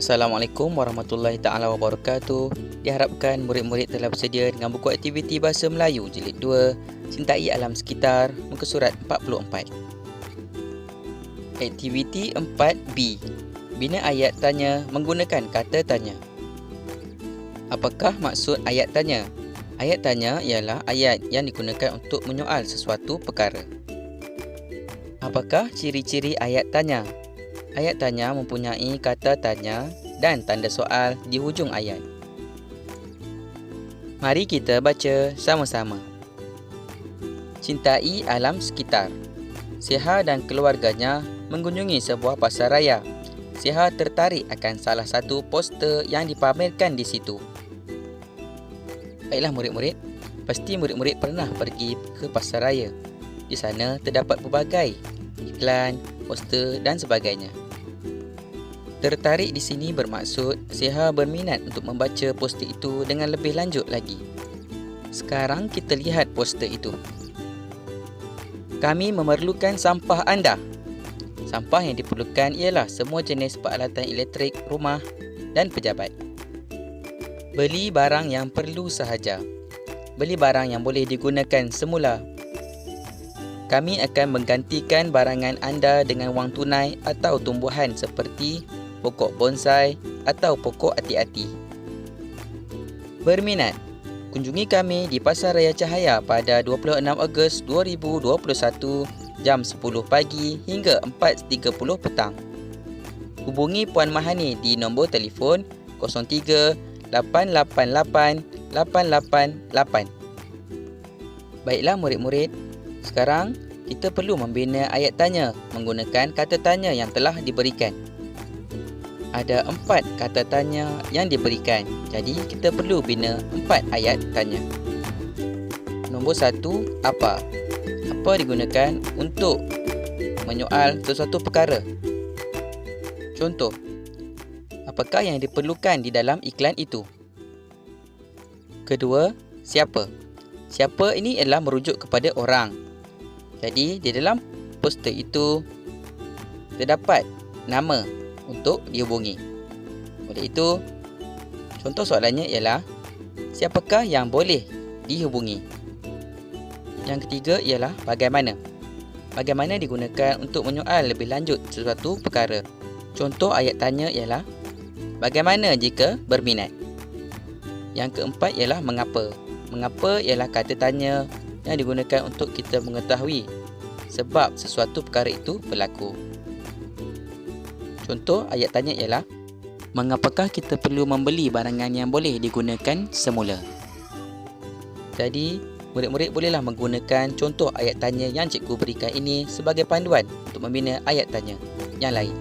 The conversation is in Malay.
Assalamualaikum warahmatullahi taala wabarakatuh. Diharapkan murid-murid telah bersedia dengan buku aktiviti Bahasa Melayu Jilid 2, Cintai Alam Sekitar, muka surat 44. Aktiviti 4B. Bina ayat tanya menggunakan kata tanya. Apakah maksud ayat tanya? Ayat tanya ialah ayat yang digunakan untuk menyoal sesuatu perkara. Apakah ciri-ciri ayat tanya? Ayat tanya mempunyai kata tanya dan tanda soal di hujung ayat. Mari kita baca sama-sama. Cintai alam sekitar. Siha dan keluarganya mengunjungi sebuah pasar raya. Siha tertarik akan salah satu poster yang dipamerkan di situ. Baiklah murid-murid, pasti murid-murid pernah pergi ke pasar raya. Di sana terdapat pelbagai iklan, poster dan sebagainya. Tertarik di sini bermaksud Siha berminat untuk membaca poster itu dengan lebih lanjut lagi. Sekarang kita lihat poster itu. Kami memerlukan sampah anda. Sampah yang diperlukan ialah semua jenis peralatan elektrik rumah dan pejabat. Beli barang yang perlu sahaja. Beli barang yang boleh digunakan semula. Kami akan menggantikan barangan anda dengan wang tunai atau tumbuhan seperti pokok bonsai atau pokok ati-ati. Berminat? Kunjungi kami di Pasar Raya Cahaya pada 26 Ogos 2021 jam 10 pagi hingga 4.30 petang. Hubungi Puan Mahani di nombor telefon 03 888 888. Baiklah murid-murid, sekarang kita perlu membina ayat tanya menggunakan kata tanya yang telah diberikan. Ada 4 kata tanya yang diberikan. Jadi kita perlu bina 4 ayat tanya. Nombor 1, apa? Apa digunakan untuk menyoal sesuatu perkara? Contoh, apakah yang diperlukan di dalam iklan itu? Kedua, siapa? Siapa ini adalah merujuk kepada orang. Jadi di dalam poster itu terdapat nama untuk dihubungi. Oleh itu, contoh soalannya ialah siapakah yang boleh dihubungi? Yang ketiga ialah bagaimana? Bagaimana digunakan untuk menyoal lebih lanjut sesuatu perkara? Contoh ayat tanya ialah bagaimana jika berminat? Yang keempat ialah mengapa? Mengapa ialah kata tanya yang digunakan untuk kita mengetahui sebab sesuatu perkara itu berlaku. Contoh ayat tanya ialah mengapakah kita perlu membeli barangan yang boleh digunakan semula? Jadi, murid-murid bolehlah menggunakan contoh ayat tanya yang cikgu berikan ini sebagai panduan untuk membina ayat tanya yang lain.